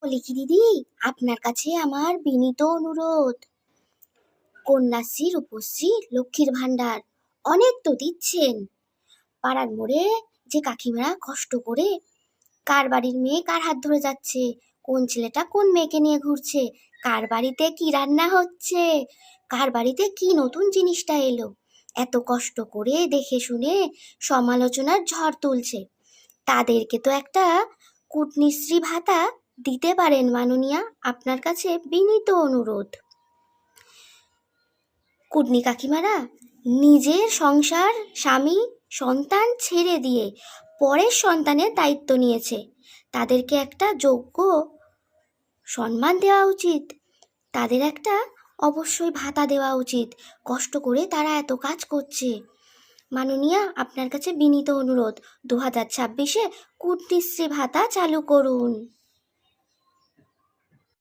বলি কি দিদি, আপনার কাছে আমার বিনীত অনুরোধ। কন্যাশ্রী, রূপশ্রী, লক্ষ্মীর ভান্ডার অনেক তো দিচ্ছেন। পাড়ার মোড়ে যে কাকিমারা কষ্ট করে কার বাড়ির মেয়ে কার হাত ধরে যাচ্ছে, কোন ছেলেটা কোন মেয়েকে নিয়ে ঘুরছে, কার বাড়িতে কি রান্না হচ্ছে, কার বাড়িতে কি নতুন জিনিসটা এলো, এত কষ্ট করে দেখে শুনে সমালোচনার ঝড় তুলছে। তাদেরকে তো একটা কূটনীশ্রী ভাতা দিতে পারেন মাননীয়া, আপনার কাছে বিনীত অনুরোধ। কুটনি কাকিমারা নিজের সংসার, স্বামী, সন্তান ছেড়ে দিয়ে পরের সন্তানের দায়িত্ব নিয়েছে, তাদেরকে একটা যোগ্য সম্মান দেওয়া উচিত, তাদের একটা অবশ্যই ভাতা দেওয়া উচিত। কষ্ট করে তারা এত কাজ করছে। মাননীয়া, আপনার কাছে বিনীত অনুরোধ, 2026-এ কূটনীশ্রী ভাতা চালু করুন।